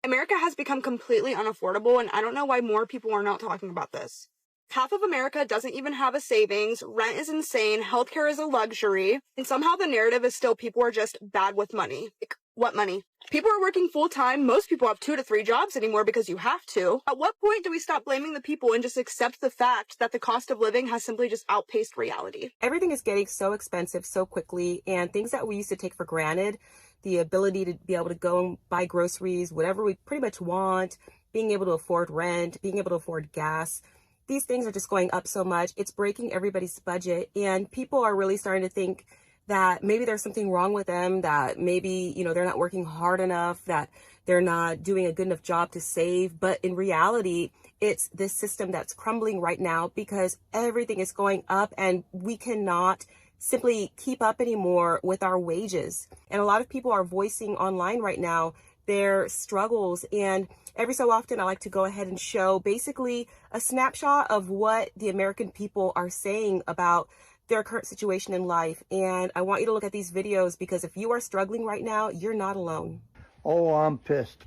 America has become completely unaffordable, and I don't know why more people are not talking about this. Half of America doesn't even have a savings, rent is insane, healthcare is a luxury, and somehow the narrative is still people are just bad with money. Like, what money? People are working full-time. Most people have 2 to 3 jobs anymore because you have to. At what point do we stop blaming the people and just accept the fact that the cost of living has simply just outpaced reality? Everything is getting so expensive so quickly, and things that we used to take for granted, the ability to be able to go and buy groceries, whatever we pretty much want, being able to afford rent, being able to afford gas, these things are just going up so much. It's breaking everybody's budget, and people are really starting to think that maybe there's something wrong with them, that maybe, they're not working hard enough, that they're not doing a good enough job to save. But in reality, it's this system that's crumbling right now because everything is going up and we cannot simply keep up anymore with our wages. And a lot of people are voicing online right now their struggles. And every so often, I like to go ahead and show basically a snapshot of what the American people are saying about their current situation in life. And I want you to look at these videos because if you are struggling right now, you're not alone. Oh, I'm pissed.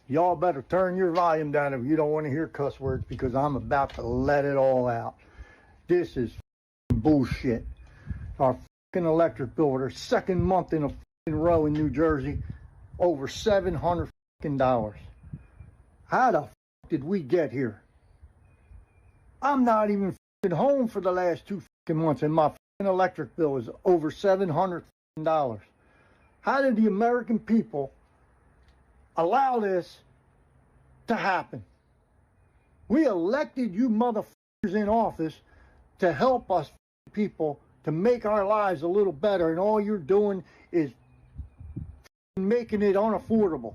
Y'all better turn your volume down if you don't want to hear cuss words because I'm about to let it all out. This is bullshit. Our electric bill, our second month in a row in New Jersey, over $700. How the did we get here? I'm not even home for the last 2 months and my electric bill is over $700. How did the American people allow this to happen? We elected you motherfuckers in office to help us people to make our lives a little better, and all you're doing is making it unaffordable.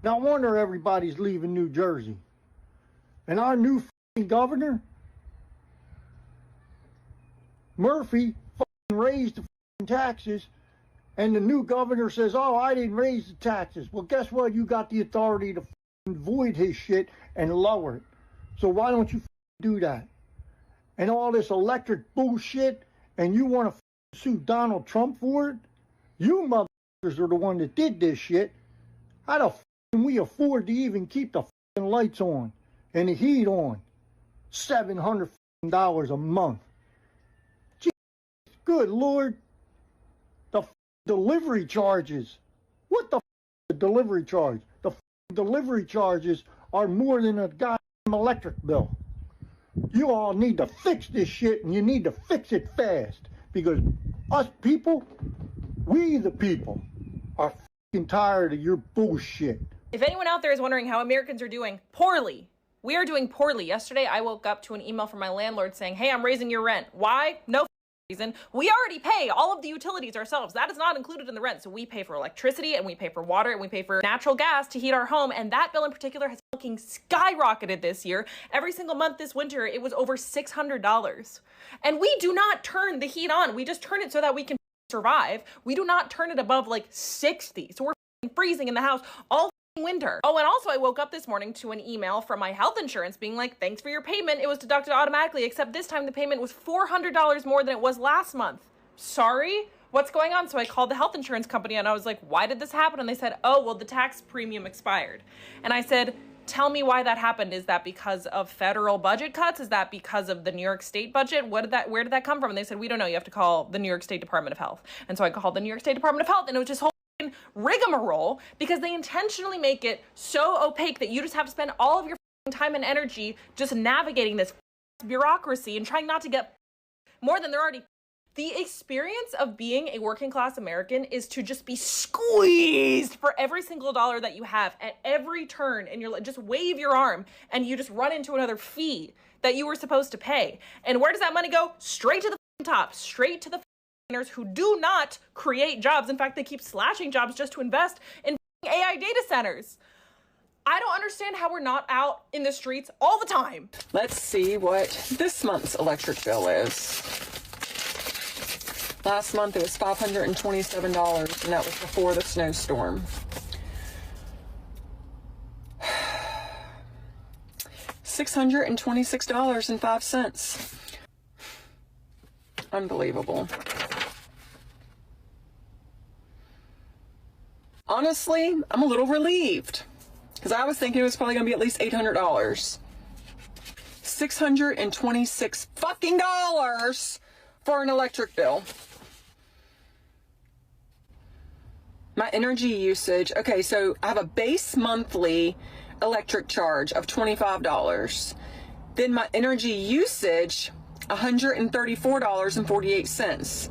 No wonder everybody's leaving New Jersey. And our new governor, Murphy, raised the taxes, and the new governor says, oh, I didn't raise the taxes. Well, guess what? You got the authority to void his shit and lower it. So why don't you do that? And all this electric bullshit, and you want to sue Donald Trump for it? You motherfuckers are the one that did this shit. How the can we afford to even keep the lights on and the heat on? $700 a month. Jeez, good Lord. The delivery charges. What the delivery charge? The delivery charges are more than a goddamn electric bill. You all need to fix this shit, and you need to fix it fast, because us people, we the people, are fucking tired of your bullshit. If anyone out there is wondering how Americans are doing poorly, we are doing poorly. Yesterday, I woke up to an email from my landlord saying, hey, I'm raising your rent. Why? No reason. We already pay all of the utilities ourselves. That is not included in the rent. So we pay for electricity, and we pay for water, and we pay for natural gas to heat our home. And that bill in particular has fucking skyrocketed this year. Every single month this winter, it was over $600. And we do not turn the heat on. We just turn it so that we can survive. We do not turn it above like 60. So we're freezing in the house all winter. Oh, and also I woke up this morning to an email from my health insurance being like, thanks for your payment. It was deducted automatically, except this time the payment was $400 more than it was last month. Sorry? What's going on? So I called the health insurance company and I was like, why did this happen? And they said, oh, well, the tax premium expired. And I said, tell me why that happened. Is that because of federal budget cuts? Is that because of the New York State budget? Where did that come from? And they said, we don't know. You have to call the New York State Department of Health. And so I called the New York State Department of Health, and it was just whole rigmarole because they intentionally make it so opaque that you just have to spend all of your time and energy just navigating this bureaucracy and trying not to get more than they're already. The experience of being a working class American is to just be squeezed for every single dollar that you have at every turn, and you're just wave your arm and you just run into another fee that you were supposed to pay. And where does that money go? Straight to the top, straight to the who do not create jobs. In fact, they keep slashing jobs just to invest in AI data centers. I don't understand how we're not out in the streets all the time. Let's see what this month's electric bill is. Last month it was $527, and that was before the snowstorm. $626.05. Unbelievable. Honestly, I'm a little relieved because I was thinking it was probably going to be at least $800. $626 fucking dollars for an electric bill. My energy usage, okay, so I have a base monthly electric charge of $25. Then my energy usage, $134.48.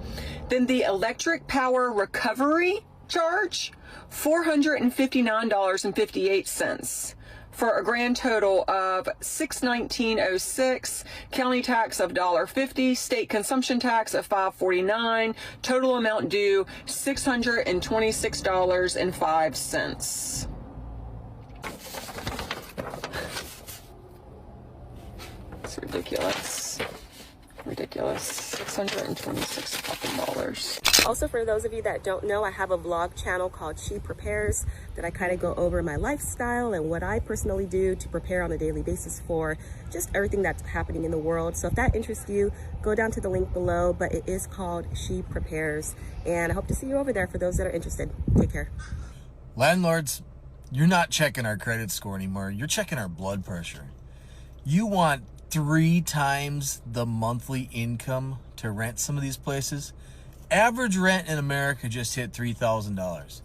Then the electric power recovery charge, $459.58. For a grand total of $619.06, county tax of $1.50, state consumption tax of $5.49, total amount due $626.05. It's ridiculous. Ridiculous. $626 fucking dollars. Also, for those of you that don't know, I have a vlog channel called She Prepares that I kind of go over my lifestyle and what I personally do to prepare on a daily basis for just everything that's happening in the world. So if that interests you, go down to the link below, but it is called She Prepares. And I hope to see you over there for those that are interested. Take care. Landlords, you're not checking our credit score anymore. You're checking our blood pressure. You want 3 times the monthly income to rent some of these places. Average rent in America just hit $3,000.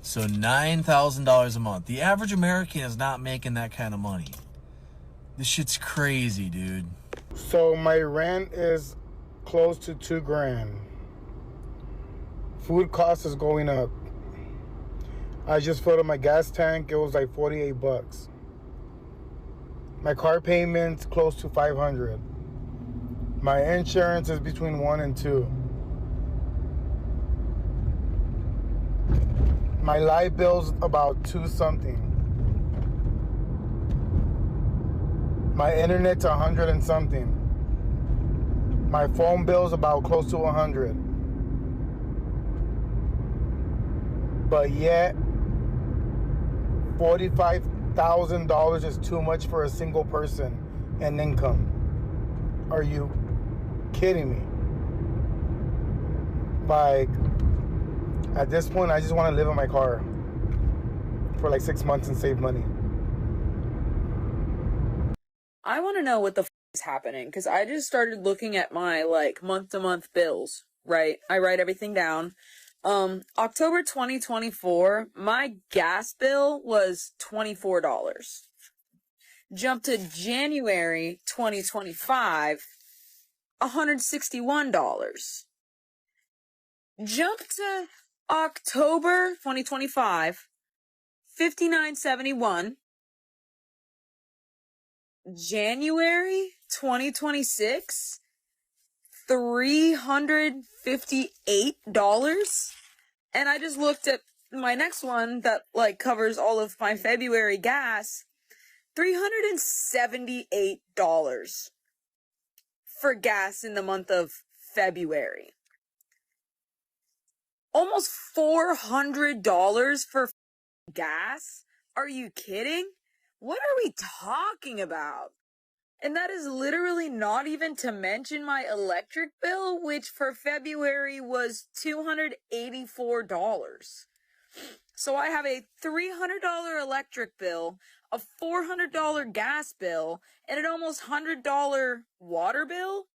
So $9,000 a month. The average American is not making that kind of money. This shit's crazy, dude. So my rent is close to $2,000. Food cost is going up. I just filled up my gas tank. It was like $48. My car payment's close to $500. My insurance is between $1,000 and $2,000. My light bill's about $2 something. My internet's $100 and something. My phone bill's about close to $100. But yet, $45,000 is too much for a single person and income. Are you kidding me? Like, at this point, I just want to live in my car for like 6 months and save money. I want to know what the is happening, because I just started looking at my like month-to-month bills, right? I write everything down. October 2024, my gas bill was $24. Jumped to January 2025, $161. Jumped to October 2025, $59.71. January 2026, $358. And I just looked at my next one that like covers all of my February gas, $378 for gas in the month of February. Almost $400 for gas? Are you kidding? What are we talking about? And that is literally not even to mention my electric bill, which for February was $284. So I have a $300 electric bill, a $400 gas bill, and an almost $100 water bill?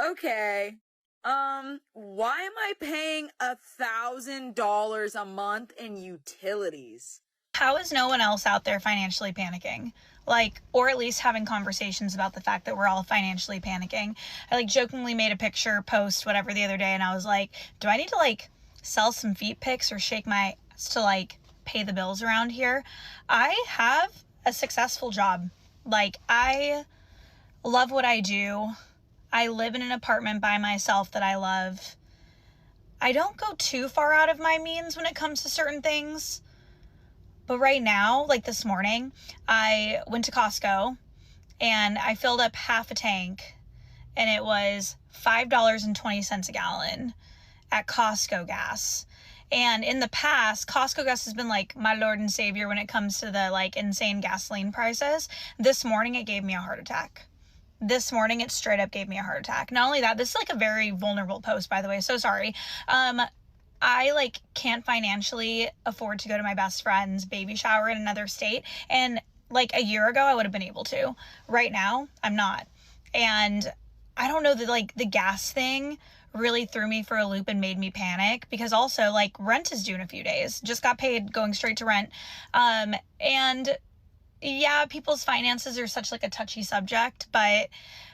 Okay. Why am I paying $1,000 a month in utilities? How is no one else out there financially panicking? Like, or at least having conversations about the fact that we're all financially panicking. I like jokingly made a picture, post, whatever the other day, and I was like, do I need to like sell some feet pics or shake my ass to like pay the bills around here? I have a successful job. Like, I love what I do. I live in an apartment by myself that I love. I don't go too far out of my means when it comes to certain things. But right now, like this morning, I went to Costco and I filled up half a tank and it was $5.20 a gallon at Costco gas. And in the past, Costco gas has been like my Lord and Savior when it comes to the like insane gasoline prices. This morning, it gave me a heart attack. This morning, it straight up gave me a heart attack. Not only that, this is like a very vulnerable post, by the way, so sorry. I like can't financially afford to go to my best friend's baby shower in another state. And like a year ago, I would have been able to. Right now, I'm not. And I don't know that like the gas thing really threw me for a loop and made me panic, because also like rent is due in a few days. Just got paid, going straight to rent. And yeah, people's finances are such like a touchy subject, but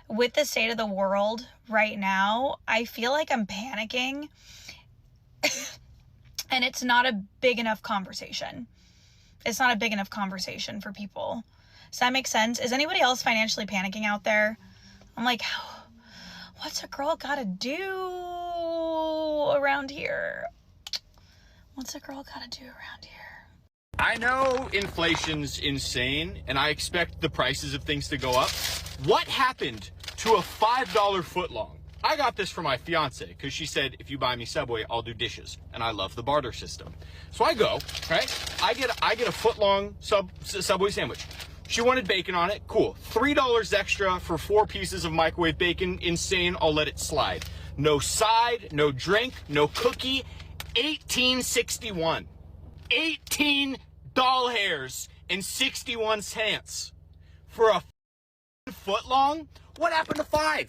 with the state of the world right now, I feel like I'm panicking. And it's not a big enough conversation. It's not a big enough conversation for people. Does that make sense? Is anybody else financially panicking out there? I'm like, what's a girl gotta do around here? What's a girl gotta do around here? I know inflation's insane, and I expect the prices of things to go up. What happened to a $5 footlong? I got this from my fiance because she said, if you buy me Subway, I'll do dishes. And I love the barter system. So I go, right? I get a footlong Subway sandwich. She wanted bacon on it. Cool. $3 extra for 4 pieces of microwave bacon. Insane. I'll let it slide. No side, no drink, no cookie. $18.61. 18 doll hairs and 61 cents for a footlong? What happened to $5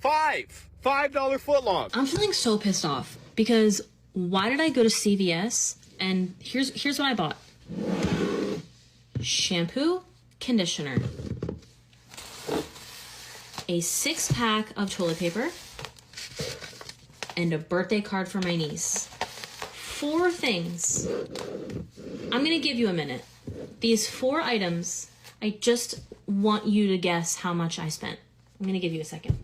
footlong? I'm feeling so pissed off because why did I go to CVS and here's what I bought: shampoo, conditioner, a 6-pack of toilet paper, and a birthday card for my niece. 4 things. I'm gonna give you a minute. These 4 items, I just want you to guess how much I spent. I'm gonna give you a second.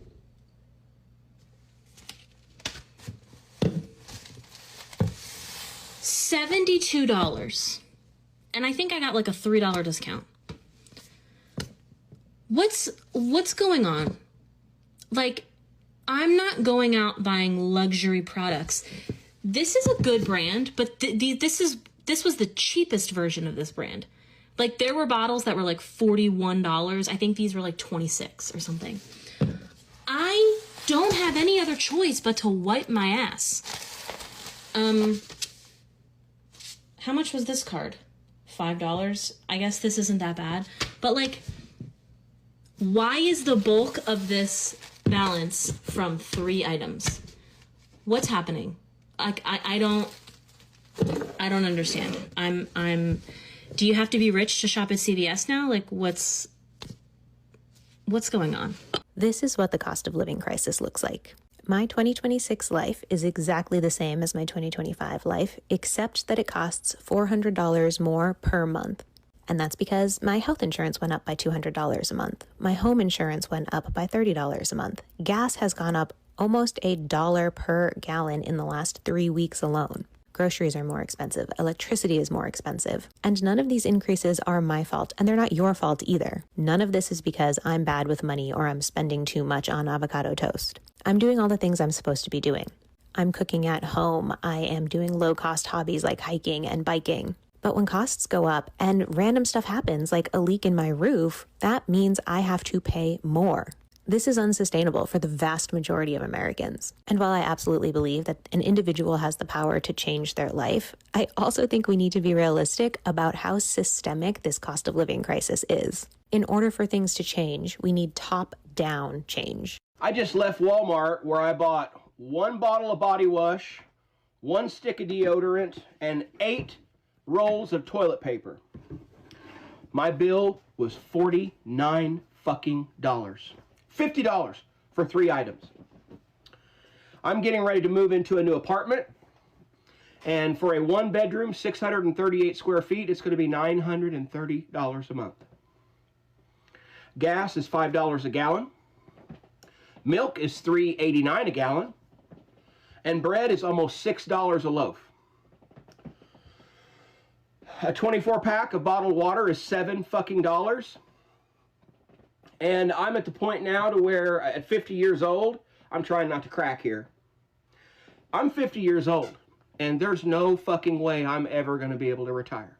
$72. And I think I got like a $3 discount. What's going on? Like, I'm not going out buying luxury products. This is a good brand, but this was the cheapest version of this brand. Like, there were bottles that were like $41. I think these were like $26 or something. I don't have any other choice but to wipe my ass. How much was this card? $5. I guess this isn't that bad. But like, why is the bulk of this balance from 3 items? What's happening? Like, I don't understand. Do you have to be rich to shop at CVS now? Like, what's going on? This is what the cost of living crisis looks like. My 2026 life is exactly the same as my 2025 life, except that it costs $400 more per month. And that's because my health insurance went up by $200 a month. My home insurance went up by $30 a month. Gas has gone up almost $1 per gallon in the last 3 weeks alone. Groceries are more expensive. Electricity is more expensive. And none of these increases are my fault, and they're not your fault either. None of this is because I'm bad with money or I'm spending too much on avocado toast. I'm doing all the things I'm supposed to be doing. I'm cooking at home. I am doing low-cost hobbies like hiking and biking. But when costs go up and random stuff happens, like a leak in my roof, that means I have to pay more. This is unsustainable for the vast majority of Americans. And while I absolutely believe that an individual has the power to change their life, I also think we need to be realistic about how systemic this cost of living crisis is. In order for things to change, we need top-down change. I just left Walmart where I bought 1 bottle of body wash, 1 stick of deodorant, and 8 rolls of toilet paper. My bill was $49 fucking dollars. $50 for 3 items. I'm getting ready to move into a new apartment, and for a 1-bedroom, 638 square feet, it's going to be $930 a month. Gas is $5 a gallon. Milk is $3.89 a gallon, and bread is almost $6 a loaf. A 24-pack of bottled water is $7 fucking dollars. And I'm at the point now to where at 50 years old, I'm trying not to crack here. I'm 50 years old, and there's no fucking way I'm ever going to be able to retire.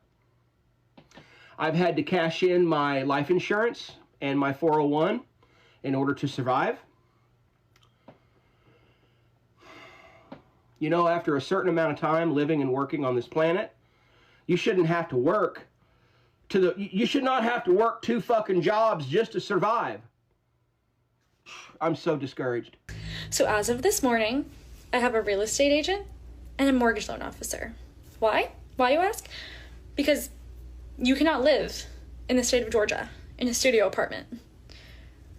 I've had to cash in my life insurance and my 401 in order to survive. You know, after a certain amount of time living and working on this planet, you shouldn't have to work you should not have to work 2 fucking jobs just to survive. I'm so discouraged. So as of this morning, I have a real estate agent and a mortgage loan officer. Why? Why, you ask? Because you cannot live in the state of Georgia in a studio apartment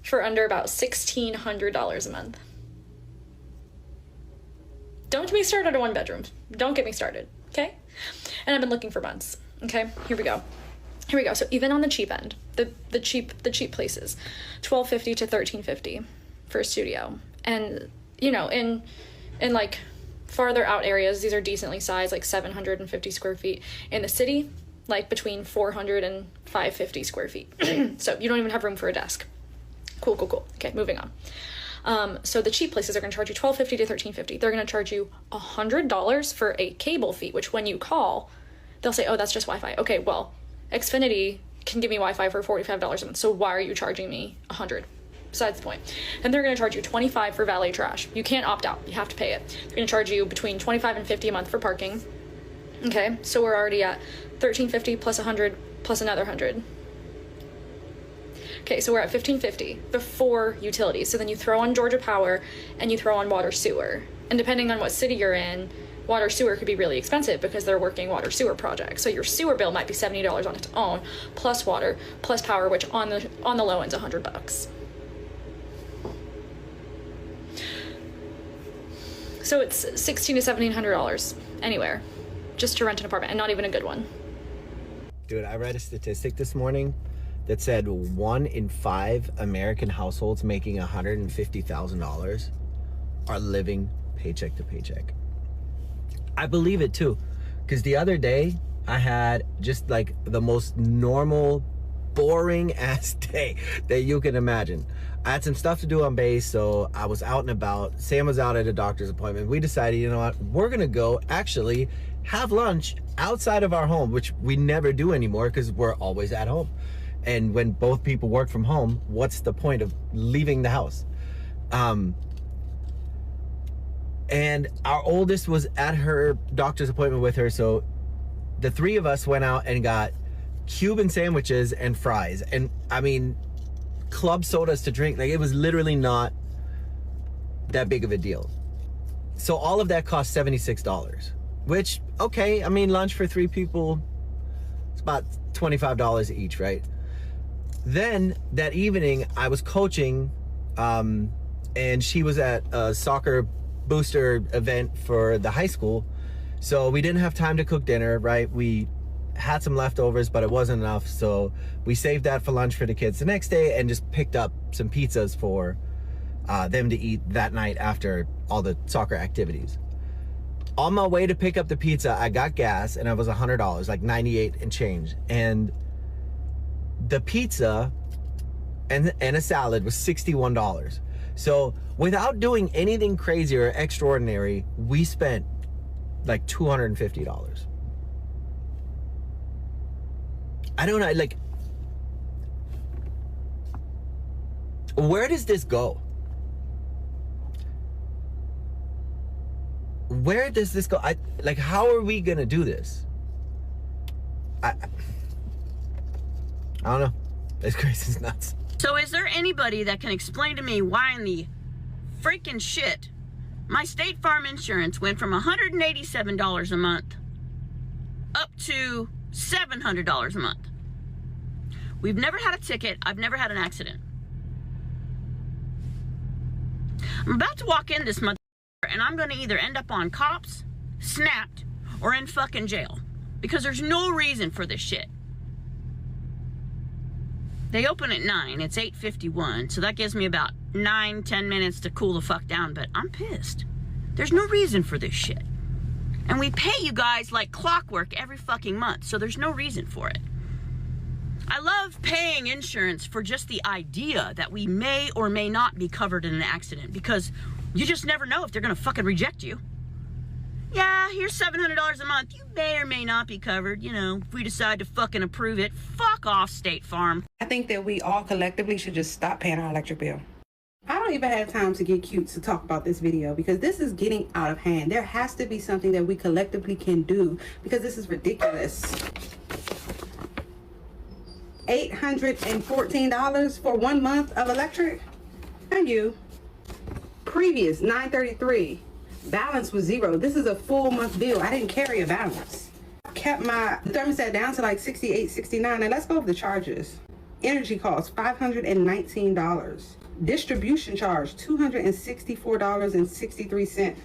for under about $1,600 a month. Don't get me started on 1 bedroom. Don't get me started, okay? And I've been looking for months, okay? Here we go. So even on the cheap end, the cheap places, $1,250 to $1,350 for a studio. And, you know, in like farther out areas, these are decently sized, like 750 square feet. In the city, like between 400 and 550 square feet. So you don't even have room for a desk. Cool. Okay, moving on. So the cheap places are going to charge you $1,250 to $1,350. They're going to charge you $100 for a cable fee, which when you call, they'll say, oh, that's just Wi-Fi. Okay, well, Xfinity can give me Wi-Fi for $45 a month, so why are you charging me $100? Besides the point. And they're going to charge you $25 for valet trash. You can't opt out. You have to pay it. They're going to charge you between $25 and $50 a month for parking. Okay, so we're already at $1,350 plus $100 plus another $100. Okay, so we're at $1,550 before utilities. So then you throw on Georgia Power and you throw on water sewer. And depending on what city you're in, water sewer could be really expensive because they're working water sewer projects. So your sewer bill might be $70 on its own, plus water, plus power, which on the low end's $100. So it's $1,600 to $1,700 anywhere just to rent an apartment, and not even a good one. Dude, I read a statistic this morning that said 1 in 5 American households making $150,000 are living paycheck to paycheck. I believe it too, because the other day I had just like the most normal, boring ass day that you can imagine. I had some stuff to do on base, so I was out and about. Sam was out at a doctor's appointment. We decided, you know what, we're gonna go actually have lunch outside of our home, which we never do anymore because we're always at home. And when both people work from home, what's the point of leaving the house? And our oldest was at her doctor's appointment with her, so the 3 of us went out and got Cuban sandwiches and fries, and I mean club sodas to drink. Like, it was literally not that big of a deal. So all of that cost $76, which, okay, I mean, lunch for 3 people, it's about $25 each, right? Then that evening I was coaching, and she was at a soccer booster event for the high school, so we didn't have time to cook dinner, right? We had some leftovers, but it wasn't enough, so we saved that for lunch for the kids the next day and just picked up some pizzas for them to eat that night after all the soccer activities. On my way to pick up the pizza, I got gas, and it was $100, like 98 and change, and the pizza and a salad was $61. So without doing anything crazy or extraordinary, we spent like $250. I don't know, like, where does this go? Where does this go? Like, how are we gonna do this? I don't know. This crazy is nuts. So is there anybody that can explain to me why in the freaking shit my State Farm insurance went from $187 a month up to $700 a month? We've never had a ticket. I've never had an accident. I'm about to walk in this month, and I'm going to either end up on cops, snapped, or in fucking jail, because there's no reason for this shit. They open at 9. It's 8:51, so that gives me about 9-10 minutes to cool the fuck down, but I'm pissed. There's no reason for this shit. And we pay you guys like clockwork every fucking month, so there's no reason for it. I love paying insurance for just the idea that we may or may not be covered in an accident, because you just never know if they're gonna fucking reject you. Yeah, here's $700 a month. You may or may not be covered, you know, if we decide to fucking approve it. Fuck off, State Farm. I think that we all collectively should just stop paying our electric bill. I don't even have time to get cute to talk about this video because this is getting out of hand. There has to be something that we collectively can do because this is ridiculous. $814 for 1 month of electric? And you. Previous, $933. Balance was 0. This is a full month bill. I didn't carry a balance. Kept my thermostat down to like 68, 69. Now let's go over the charges. Energy costs, $519. Distribution charge, $264.63.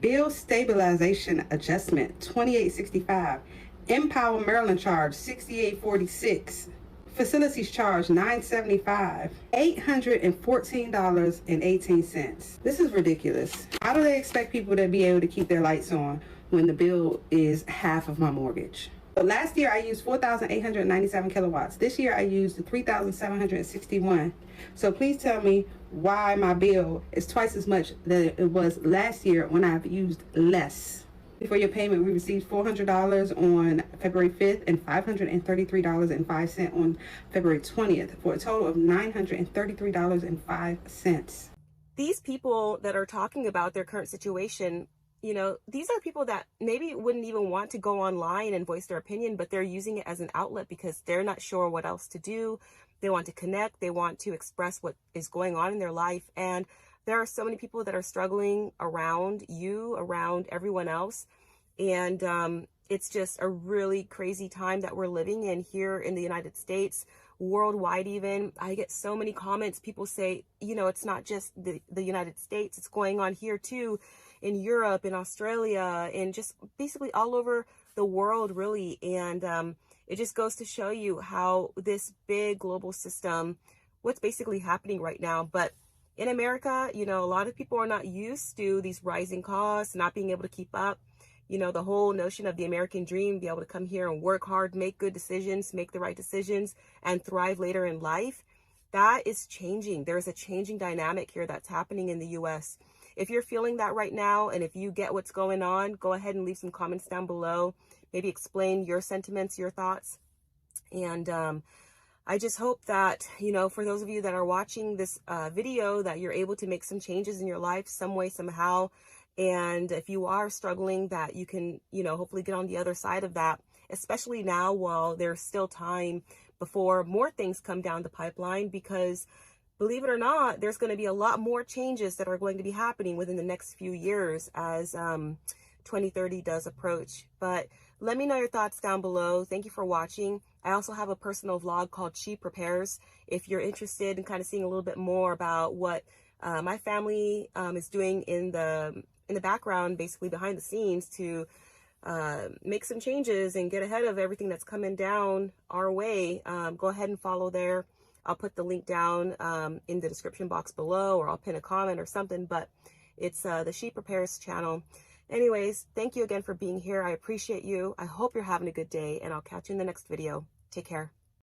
Bill stabilization adjustment, $28.65. Empower Maryland charge, $68.46. Facilities charge, $975. $814.18. This is ridiculous. How do they expect people to be able to keep their lights on when the bill is half of my mortgage? But last year I used 4,897 kilowatts. This year I used 3,761. So please tell me why my bill is twice as much than it was last year when I've used less. For your payment, we received $400 on February 5th and $533.05 on February 20th for a total of $933.05. These people that are talking about their current situation, you know, these are people that maybe wouldn't even want to go online and voice their opinion, but they're using it as an outlet because they're not sure what else to do. They want to connect. They want to express what is going on in their life. And there are so many people that are struggling around you, around everyone else. And it's just a really crazy time that we're living in here in the United States, worldwide even. I get so many comments. People say, you know, it's not just the United States. It's going on here too, in Europe, in Australia, and just basically all over the world, really. And it just goes to show you how this big global system, what's basically happening right now. But in America, you know, a lot of people are not used to these rising costs, not being able to keep up. You know, the whole notion of the American dream, be able to come here and work hard, make good decisions, make the right decisions, and thrive later in life, that is changing. There's a changing dynamic here that's happening in the U.S. If you're feeling that right now, and if you get what's going on, go ahead and leave some comments down below. Maybe explain your sentiments, your thoughts. And I just hope that, you know, for those of you that are watching this video, that you're able to make some changes in your life some way, somehow. And if you are struggling, that you can, you know, hopefully get on the other side of that, especially now while there's still time before more things come down the pipeline, because believe it or not, there's going to be a lot more changes that are going to be happening within the next few years as 2030 does approach. But let me know your thoughts down below. Thank you for watching. I also have a personal vlog called She Prepares. If you're interested in kind of seeing a little bit more about what my family is doing in the background, basically behind the scenes, to make some changes and get ahead of everything that's coming down our way, go ahead and follow there. I'll put the link down in the description box below, or I'll pin a comment or something, but it's the She Prepares channel. Anyways, thank you again for being here. I appreciate you. I hope you're having a good day, and I'll catch you in the next video. Take care.